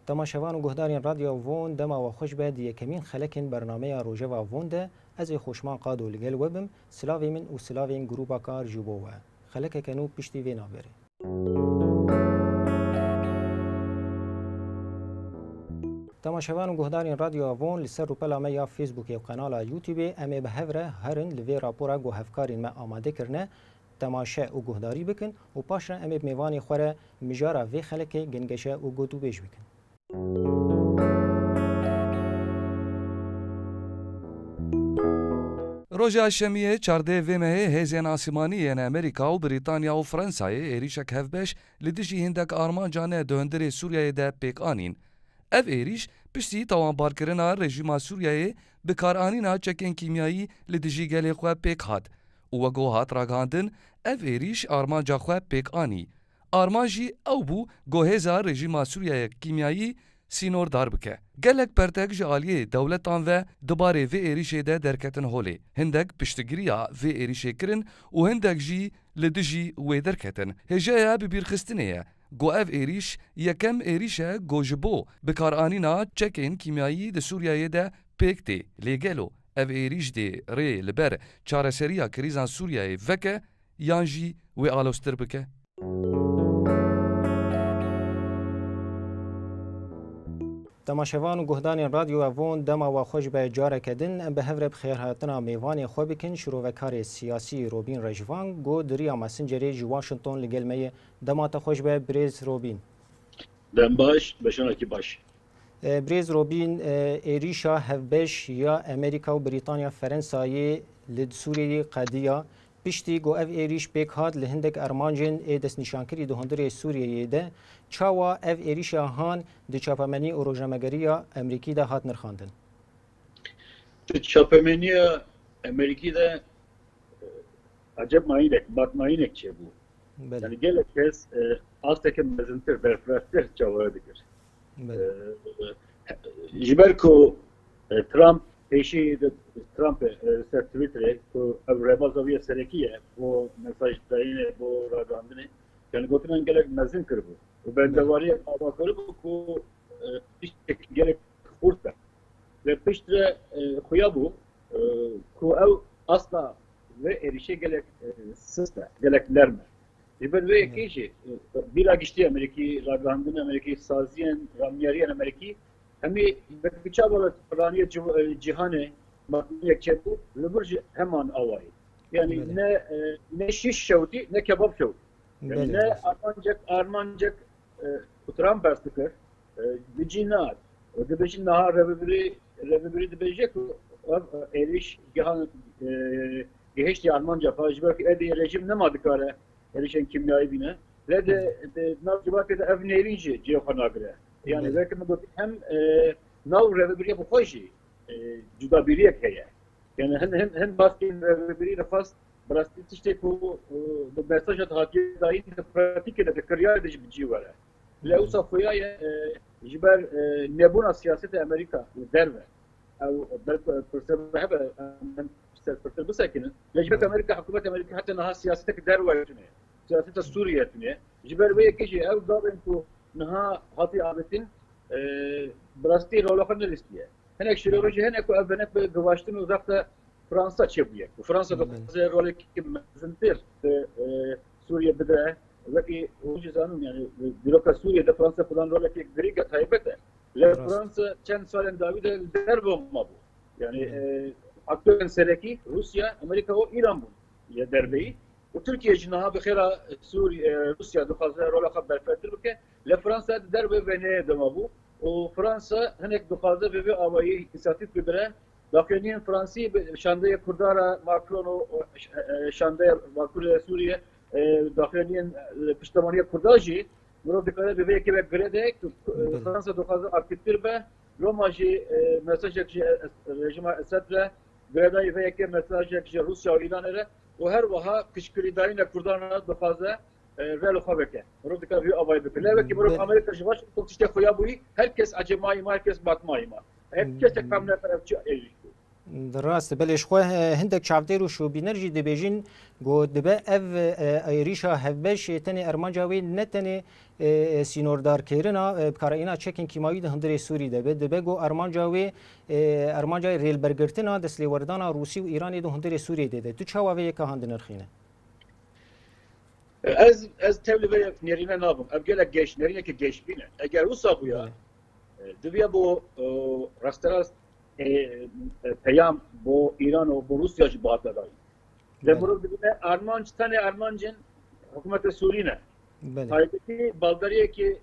تماشاوان و گهدارین رادیو وون دما و خوش به یکمین خلکن برنامه روژوا وون ده از خوشمان قادو لگل وبم سلاوی من و سلاوین گروپا کار جوبوه خلک کنو پشتی وینا بره تماشاوان و گهدارین رادیو وون لسر رو پلا یا فیسبوک و قنال یوتیوب امی به هفره هرن لوی راپورا گو هفکارین ما آماده کرنه تماشا و گهداری بکن و پاشن امی میوانی خوره مجارا وی خلک گنگشه و گوتو بیش بکن روژا شەمیە چاردەیە vêmehê hêzên asîmanî yên Amerîka û Brîtanya û Fransayê êrişek hevbeş li dijî hindek armanca ne di hundirê Sûriyeyê de pêk anîn. Ev êriş piştî tawanbarkirina rejîma Sûriyeyê bi karanîna çekên kîmyayî li dijî gelê xwe pêk hat û wego hat ragihandin ev êriş armanca xwe pêk anî. Arman jî ew bû guhêza rejîma Sûriyeyê kîmyayî sînor dar bike. Gelek pertek ji aliyê dewletan ve dibarê vê êrişê de derketin holê. Hindek piştgiriya vê êrişê kirin û hindek jî li dijî wê derketin. Hêjeya bibîrxistinê ye. Got ev êriş yekem êriş e got ji bo bikaranîna çekên kîmyayî di Sûriyeyê de pêk tê. Lê gelo ev êriş dê rê li ber çareseriya krîzan Sûriyeyê veke yan jî wê alostir bike? تماشاوان و گهدارین رادیو وون دما و خوش به جاره کدن به هفره بخیر هاتنا میوانی خو بکن شروع کار سیاسی روبین رجوان گو دریا مسنجری جو واشنگتن لگل می دما تا خوش به بریز روبین دم باش بشنا کی باش بریز روبین ایریشا هفبش یا امریکا و بریتانیا فرانسای لد سوریه قدیا پشتی گو اف ایریش پیک هات لهندک ارمانجن ایدس نشانکری دو هندری سوریه ده چاوا اف ایریش هان د چاپمنی او روزنامه‌گری امریکی ده هات نرخاندن چاپمنی امریکی ده عجب ماینک بات ماینک چه بو yani gelek kez az tekin mezintir berfrastır çavara dikir jiberko Trump peşi de Trump ser Twitter'e ko evrebazaviye serekiye bu mesajlarını bu radandını yani gotunan gelek mezin kırbu bu bendevariye avakarı bu ko işte gerek kurta ve piştre kuya bu ko ev asla ve erişe gelek sısla gelekler mi jiber ve kişi bir agişti Ameriki radandını Ameriki saziyen ramyariyen Ameriki hemi bıçabalı Kur'an'ya cihanı matniye çepu lüburj hemen avay. Yani ne şiş şevdi ne kebap şevdi. Yani ne armancak Trump astıkır bicinat. O da biçin naha revibiri de becek eriş cihan geheşti armanca fajber ki edi rejim ne madikare erişen kimyayı bine. Le de nazcibat ede ev neyrinci cihanagre. Yani belki mi hem nav revibiriye bu hoşi juda biriye heye. Yani hem baskin revibiriye de fast براستی تشتی کو دو مساج هاتی دایی که پراتیک ده کریار ده بچی وره. لوسا خویای جبر نبونا سیاست امریکا درمه. او در پرسبه من پرسبه بسکنن. لجبر امریکا حکومت امریکا حتی نها سیاست دروا تونه. سیاست سوریه تونه. جبر وی کشی او دارن کو نها هاتی آبتین براستی رولخان نلیستیه. هنک شروعی هنک او ابنک به گواشتن uzakta Fransa çebuye. Fransa'da rolü mezintir Suriye bide ve ki o cüzdanın yani büroka Suriye'de Fransa falan rolü ki Griga taybete. Le Fransa çen salen Davide derbomma bu. Yani aktörün sereki Rusya, Amerika o İran bu. Ya derbeyi. O Türkiye cinaha bir kere Suriye, Rusya da fazla rolü haber verdir bu ki Le Fransa derbe ve ne dema bu. O Fransa henek fazla ve avayı istatistik bibire Dakhiliyen Fransi şandaya Kurdara Macron'u şandaya Macron'u Suriye dakhiliyen piştamaniye Kurdaji bunu dikkat bebek ve grede Fransa dokazı aktiftir be Roma'jı mesaj ekşi rejime Esad'le grede ve ki mesaj ekşi Rusya ve İran'la o her vaha kışkırıdayına Kurdara dokazı relo fabeke bunu dikkat bir avay bekle ve ki bunu Amerika javaş işte koya bu herkes acemai herkes batmayma herkes tek hamle tarafçı راست بلش خو هندك چاودێر و شوبینەرژی دەبێژین گۆ دەبێ ئەv عێریشا هەڤبەش تەنێ ئەرمانجا وێ نەتەنێ سینۆردارکردنا بکارەئینا چەکên کیماوی di hundirê Sûrî debe dibe got armanca wê armanca rêlbergirtina destêwerdana Rûsî û Îranê di hundirê Sûriyê de tu çawa vê yeka handinirxîne Ez tevlî vê nêrîne nabim ev gelek geş nêrîneke geşbîne eger wisa bûya diviye bo rasterast peyam bo İran û bo Rusya jî bihate dayîn Lemurov dibine armanc tenê armancên hikûmeta Sûrî ne taybetî baldariyekî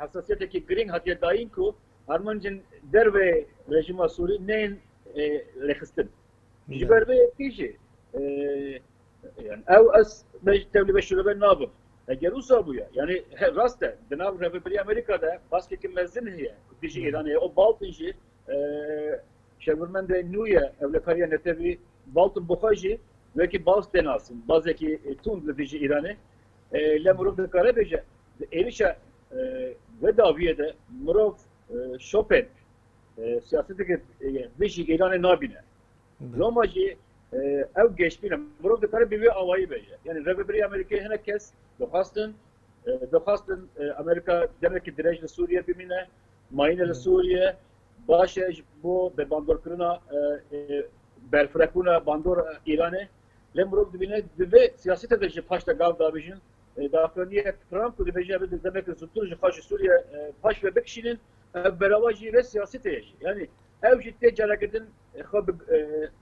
hesasiyetekî giring hatiye dayîn ku armancên derve rejima Sûrî neyên lêxistin ji ber vê yekî jî yani ew ez tevlî veşûrebe nabim eger wisa bûye yani rast e di nav Rêveberiya Amerîka'da baskekî mezin heye dijî Îranê o baltın jî şevirmendê nû ye evlekariya netewî baltın buxwe jî wekî baz tên asîn bazekî tund li dijî Îranê le mirov dikare bêje di êrişa ve daviyê de mirov şopên siyaseteke dijî Îranê nabîne loma jî ew geşbîne mirov dikare bi wê awayî bêje yani Rêveberiya Amerîkayê hinek kes dixwastin Amerîka demekî dirêj li Sûriye bimîne mayîne li Sûriye baş e ji bo bêbandorkirina berfirekbûna bandor Îranê lê mirov dibîne di vê siyasetê de ji paş de gav dabêjin daxiliyê Trump û dibêje ev demekî zûtir ji xwe ji Sûriye paş ve bikişînin ev berava jî vê siyasetê jî yani ev jî tê caregirdin xwe bi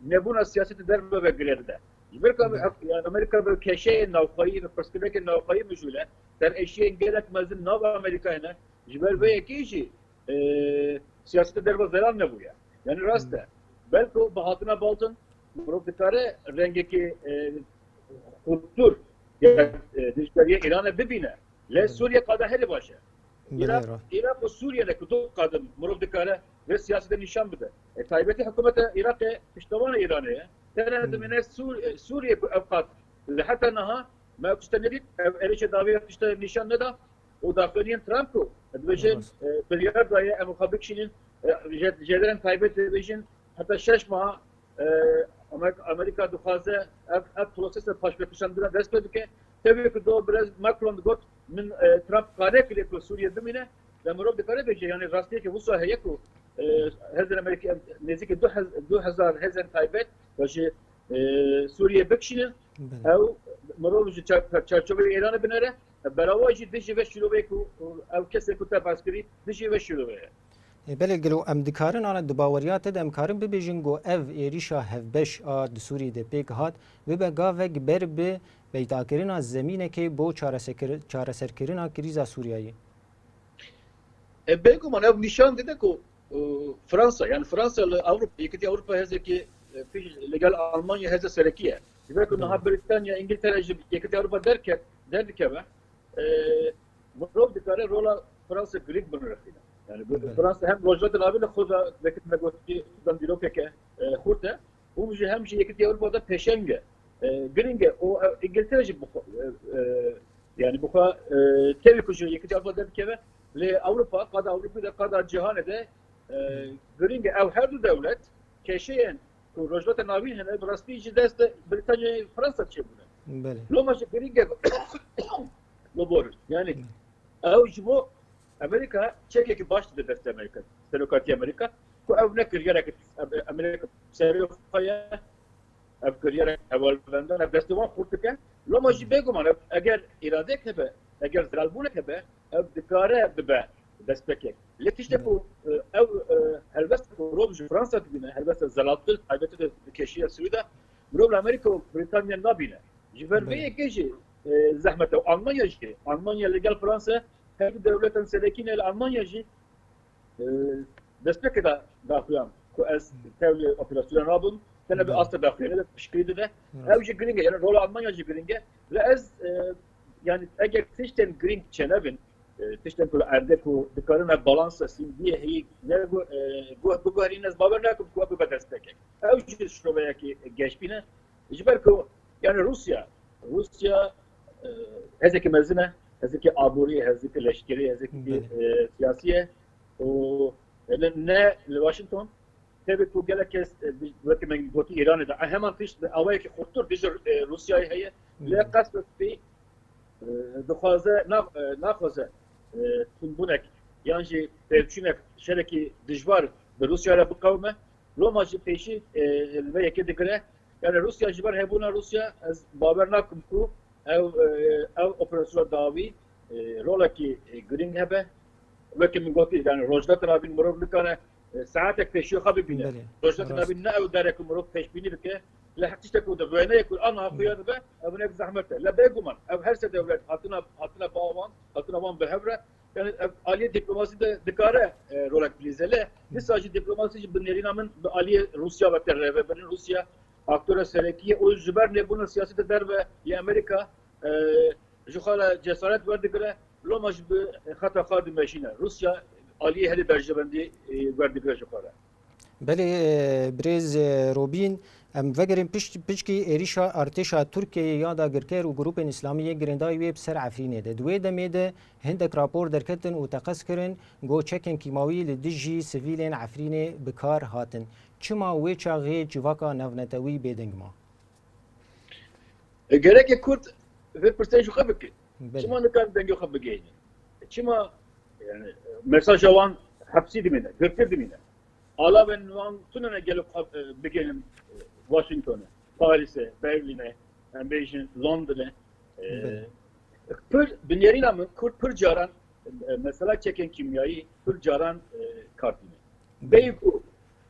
nebûna siyasetê derve ve girêdide ji ber Amerîka bi keşeyên navxwayî ve pirsgirêkên navxwayî mijûle der eşiyên gelek mezin nav Amerîkayê ne ji ber vê yekî jî siyasete derve zeran nebûye yani rast e belki bi hatina baltin mirov dikare rengekî xultur dijberiye Îranê bibîne lê Sûriye qada herî baş e Iraq û Sûriye'de ku du qadin mirov dikare vê siyasetê nîşan bide taybetî hikûmeta Iraqê piştevana Îranê ye tene dimîne Sûriye ku ev qat li heta niha me tişte nedît ev êrişa daviya tişte nîşan neda û daxiliyên Trump ku dibêjin biryar daye em xwe bikişînin jêderên taybet dibêjin heta 6 maha Amerika dixwaze ev prosesa paşvekişandina dest pê dike tevî ku do biraz Macron got min Trump qane kiriye ku Sûriye bimîne le mirov dikare bêje yani rastiyekî wisa heye ku hezên Amerîkî nêzîkî 2000 hezên taybet ve ji Sûriye bikişînin ew mirov ji çerçeveyê Îranê binêre berawa jî dijî ve şîrovê ku ev kesê ku te baskirî dijî ve şîrovê ye belê gelo em dikarin ana di baweriya te de em karin bibêjin got ev êrîşa hevbeş a di Sûriyê de pêk hat bibe gavek ber bi peydakirina zemînekê bo çareserkirina krîza Sûriyayê bêguman ev nîşan dide ku Fransa yani Fransa li Avrupa yekîtiya Avrupa hezekî legal Almanya heze serekî ye ji ber ku niha Britanya İngiltere ji yekîtiya Avrupa derdikeve mirov dikare rola Fransa girîng binirxîne yani Fransa hem rojata navî li xwe de vekî me gotî dan dîrokeke xurt e û jî hem jî yekîtiya Avrupa'da peşeng e girîng e û İngiltere jî yani bixwe tevî ku ji yekîtiya Avrupa derdikeve lê Avrupa qada Avrupayê de qada cihanê de girîng e ew her du dewlet keşeyên ku rojata navî hene bi rastî ji dest Britanyayê Fransa çêbûne loma jî girîng e lo boris yani ew ji bo Amerika çekekî baş dide destê Amerika serokatî Amerika ku ew nekir gerek Amerika serê xwe ye ev kiriyerek hevalvendan ev destê wan xurt dike loma jî bêguman eger îradek hebe eger ziralbûnek hebe ev dikare bibe destpêkek lê tiştek ku ew helbest ku mirov ji Fransa dibîne helbest zelaltir taybetî di keşiya Swîda mirov li Amerîka û Britanya nabîne ji ber vê yekê jî zehmet ew Almanya jî Almanya li gel Fransa her du devletên serekîne li Almanya jî destpêkê daxuyan ku ez tevlî operasyona nabim tene bi asta daxuyane de pişkirî dide ew jî giring e yani rola Almanya jî giring e ve ez yani eger tiştên giring çenebin tiştên ku erde ku dikarin ev balansa simdiye heyî ne guherîn ez bawer nakim ku ew bibe destpêkek ew jî şroveyekî geşbîne ji ber ku yani Rusya hezekî mezin e hezekî aborî hezekî leşkerî hezekî siyasî ye û ne li Washington tabii ku gelek kes vekî men gotî Îranê de heman tişt awayekî xurtur dijî Rusyayê heye lê qas bi dixwaze naxwaze tunbunek yan jî pevçûnek şerekî dijbar bi Rusya re biqewme Roma jî pêşî vê yekê digire yani Rusya ji ber hebûna Rusya ez bawer nakim ku ev operasyona dawî rolekî giring hebe wekî min gotî yani rojda navîn mirov nikane ساعتك في شيء خبي بينا رجعتنا بينا او دارك مروف فيش بيني بك لا حتى تكون بينا يكون انا اخويا ذا ابنك زحمته لا بيقومن او هرسه دولت حطنا باوان حطنا وان بهبره يعني آلية دبلوماسي de dikare rolek bilizele mesajı diplomasi binlerina min آلية Rusya ve terve benin Rusya aktöre serekiye o züber ne bunun siyasete der ve Amerika juhala cesaret verdi gire lomaj bi hata khadim meşine Rusya آلية هذه برجبندي وردي برجبارة. بله برز روبین ام وگرین پشکی ایریشا ارتشا ترکیه یادا گرکر و گروپ اسلامی گرندای ویب سر عفرینه ده دوی دمیده هندک راپور درکتن و تقص کرن گو چکن کیماوی لدجی سویلین عفرینه بکار هاتن چما وی چاغی جواکا نونتوی بیدنگ ما gerek Kürt ve persenju xabeki çima nekar dengyo xabegeyni çima yani mesaj avan hapsi dimine, gırtır dimine. Ala ben tunana gelip begelim Washington'a, Paris'e, Berlin'e, Beijing, London'a. Pır dünyayla mı pır caran mesela çeken kimyayı pır caran kartını. Beyku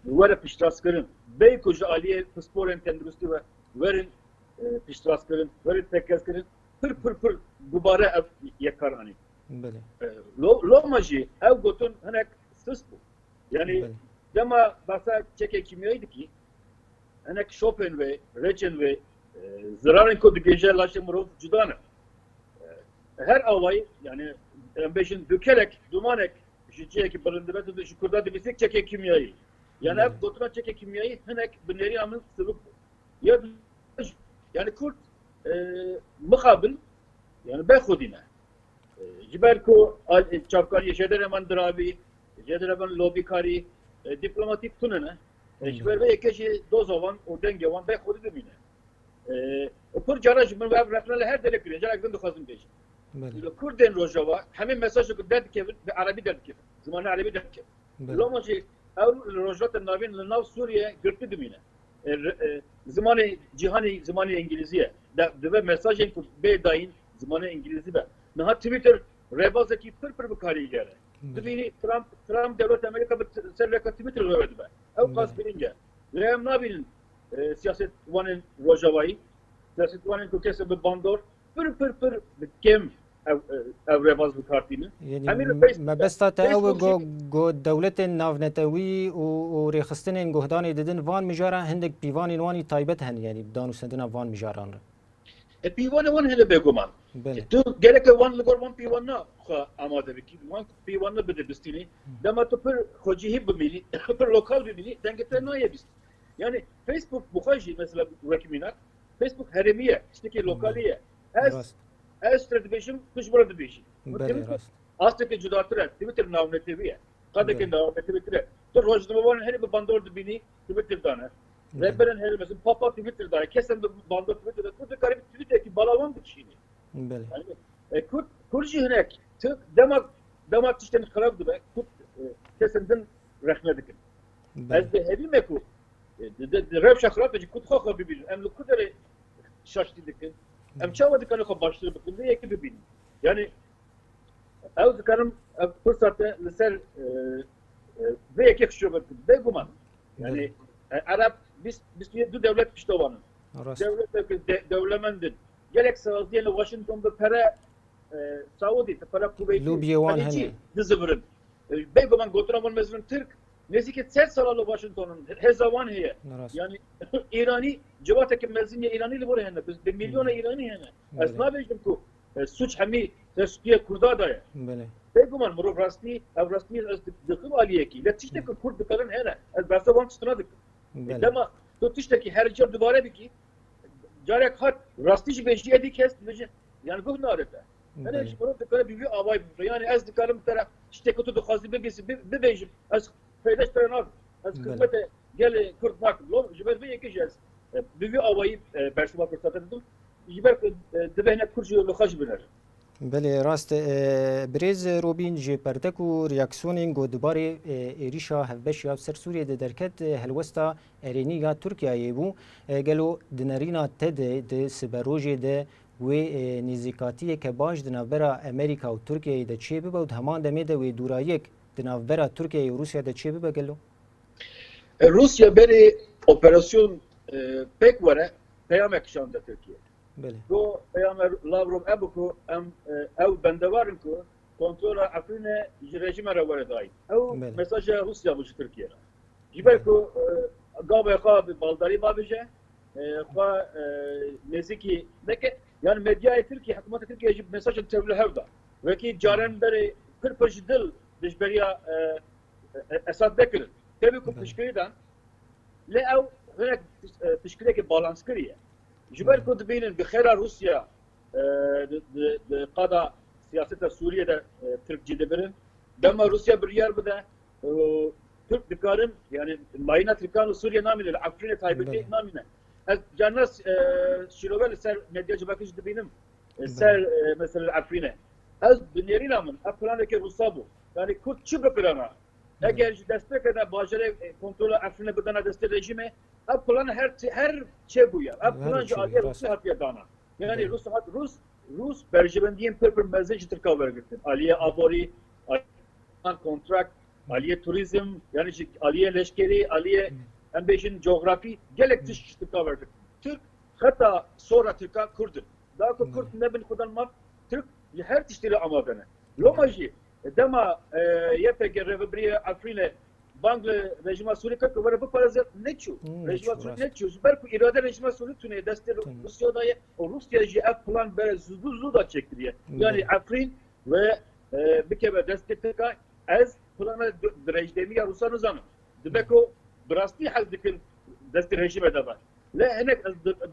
vere piştraskırın, beyku aliye sporun tendrüstü ve verin piştraskırın, verin tekeskırın, pır gubare yakar hani. Lomajı ev gotun hanek sıs bu. Yani dema basa çeke kimyaydı ki hanek Chopin ve Rechen ve zararın kodu gece laşımırov cudana. Her avay yani beşin dökelek, dumanek şişeye ki barındırma da şu kurda dibisek çeke kimyayı. Yani ev gotuna çeke kimyayı hanek binleri amın sıvı. Ya yani Kürt mukabil yani bekhudine. Jiberko çapkari jedereman drabi, jedereman lobi kari, diplomatik tunene. Jiber ve ekeji dozavan, o dengevan ve kodu demine. Pır caraj min ve raknale her dele kire, jarak dın dukhazım beji. Kurden rojava, hemen mesajı derdi kevin ve Arabi derdi kevin. Zamanı Arabi derdi kevin. Lomaji ev rojvatın navin linav Suriye gırtı demine. Zamanı cihani, zamanı İngiliziye. Ve mesajın bedayin zamanı İngilizi be. Naha Twitter rebazaki pır bukari gere. Dibini Trump devlet Amerika serleka Twitter verdi be. Ev kas bilince. Leham nabinin siyaset vanın rojavayı. Siyaset vanın kukese bir bandor. Pır kem ev rebaz bukartini. Yani mebesta te ev go devletin navnetawi u rekhistinin gohdani dedin van mijara hendek pivanin vani taybet hen yani danu sedina van mijaran. Pivanı van hele beguman. Tu gerek van ligor van pivanı amade biki. Van pivanı bide bistini. Dama tu pır hojihi bimili, pır lokal bimili dengete naye bist. Yani Facebook buhaji mesela rekiminat. Facebook heremiye, işte ki lokaliye. Ez tradisyonum kuşmara dibişi. Astaki judatır, Twitter navneteviye. Kadaki navneteviye. Tu rojduma van hele bir bandor dibini Twitter'dan. Rehberin hele mesela Papa Twitter'da kesen bir bandor Twitter'da. Kurdu karib Twitter'daki balavan bir şeyini. Yani Kurji hinek tık damak tişten kırabdı be. Kesenden rehmedekin. Ez de hevi meku. Rep şakrapeci kutkhakha bibin. Emlu kudere şaştidikin. Em çavadık anı başlığı bakın. Ne yeki bibin. Yani ev zikarım fırsatta liser ve yeki kışıyor bakın. Beguman. Yani Arap biz du devlet piştovanın. Devlet devlemendin. Gerek sağız diyelim Washington'da para Saudi, para kuvveti. Lubyevan hani. Dizivrin. Beguman gotraman mezun Türk. Neziket set salalı Washington'un hezavan heye. Yani İrani cevataki mezinye İrani li bore hene. Biz de milyona İrani hene. Esna bejdim ku suç hemi teşkiye kurda daya. Beguman muru rasti ez dıkım aliye ki. Letişte ki kurd dıkalın hene. Ez basa van çıtınadık. Dema tutuştaki her cer dubare biki. Carek hat rastici beşi edik kes. Yani bu narete. Yani bunu dıkara bir avay. Yani ez dıkarım taraf işte kutu dıkazı bebesi bebejim. Ez feydaş taranaz. Ez kısmete gel Kürt nak lo jiber ve yekeceğiz bir avayı berşuma fırsat dedim jiber dibehne Kürtçe lo xaş biner بله راست بریز روبین جی پرتک و ریاکسیونین گودباری ایریشا هفبش یا سر سوریه ده درکت هلوستا ارینی یا ترکیه بو گلو دنرینا تد ده سبروجی ده و نزیکاتیه که باش دنابرا امریکا و ترکیه ده چی ببا و همان دمه ده و دورایک دنابرا ترکیه و روسیه ده چی ببا گلو Rusya beri operasyon pek vare peyamek şanda Türkiye. بله Bu peyamer Lavrov ebuku ev bendevarın ku kontrola Afrin'e rejime revare dahi. Ev mesajı Rusya bu Türkiye'ye. Jiber ku gavaya kha baldari babije kha neziki deke yani medyaya Türkiye hükümeti Türkiye jib mesajı tevli hevda. Ve ki caren beri kırpıcı dil dişberiya esad bekirin. Tabii ku pişkiriden le ev هناك تشكيله بالانس كريه جبال كنت بين بخير روسيا قضاء سياسه سوريا ده ترك جدبرن دما روسيا بريار بده ترك دكارن يعني ماينا تركان سوريا نامين العفرين تايبتي نامين جانس شيروبل سر ميديا جباكش دبينم سر مثلا العفرين از بنيرينا من افلان كي روسابو يعني كنت شو بكرانا eğer destek eder bacere kontrol Afrin'e bedana destek rejime plan her şey bu ya. Plan aliye Rusya hatiye dana. Yani Rus berjebendiyen pırpır mezeci Türk'a vergittin. Aliye abori, kontrak, aliye turizm, yani aliye leşkeri, aliye embeşin coğrafi gelek Türk'a vergittin. Türk hatta sonra Türk'a Kürt'ün. Daha ko Kürt ne bin kullanmak Türk her tiştiri amadane. Lomajı dema YPG revbriye Afrin'e Bangla rejima Suriye kadar var bu parazit ne çu? Rejima Suriye ne çu? Belki irade rejima Suriye tüne destek Rusya'da o Rusya JF plan böyle zuzu da çektiriyor. Yani Afrin ve bir kere destek teka az plana rejdemiya Rusya nizamı. Demek o براستی حل دکن دست رژیم دادن. لا هناك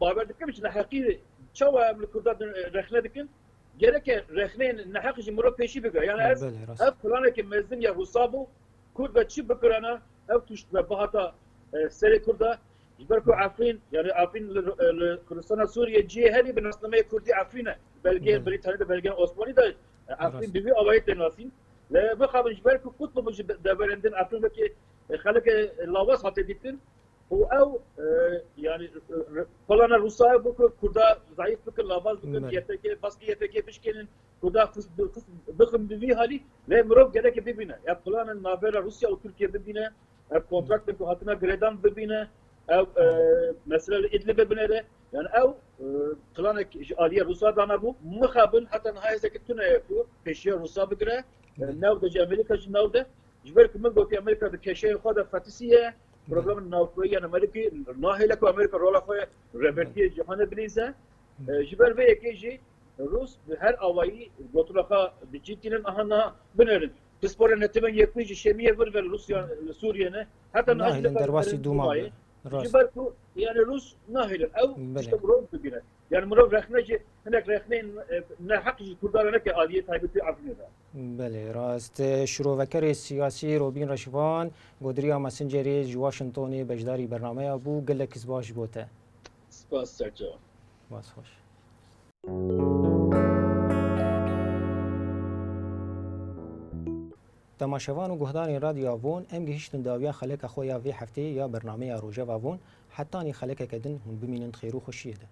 باور دکم چه حقیقی چوا من کردن رخنه دکن gerek rehneyn nahakıcı muro peşi bıgır. Yani ev kullanır ki mezdim ya husabu Kurd ve çi bıkırana ev tuşt ve bahata seri Kurda jiberku Afrin yani Afrin Kurdistan Suriye ciheli bir naslamaya Kurdi Afrin'e belge Britanya'da belge Osmanlı'da Afrin bibi avayet denasın ve bu kabul jiberku kutlu bu devrenden Afrin'deki halk lavas hat edittin o ev yani kullanır Rusya bu Kurda zayıf bıkır lavaz bıkır YPG baskı YPG pişkenin Kurda bıkım bibi hali ve mırov gerek bibine ya kullanır nabera Rusya o Türkiye bibine ev kontrakt bu hatına gredan bibine ev mesela İdlib bibine yani ev kullanır aliye Rusya dana bu muhabil hatta nihayet tüne yapıyor peşiye Rusya bıkıra nevde Amerika'cı nevde jiber kimin gopi Amerika'da keşeye khoda fatisiye programın navkoyan Amerika nahile ko Amerika rola koya revertiye cihane bilize jiber ve ekeji Rus her avayı gotulaka dijitinin ahana binerin Pisporen netiben yekwici şemiye ver Rusya Suriye'ne hatta nahile dervasi dumayı jiber ku yani Rus nahile ev işte bu bine yani murav rehneji henek rehneyn ne hakkı kurdarana ki aliye taybeti afnida بله راست شروعکر سیاسی روبین رشوان گودریا مسنجری واشنگتنی بجداری برنامه ابو گلک باش بوته سپاس سرجو باس خوش تماشاوان و گهدان رادیو آوون ام گهشتن داویا خلک خویا وی هفته یا برنامه روجا آوون حتی نی خلک کدن هم بمینن خیرو خوشیه ده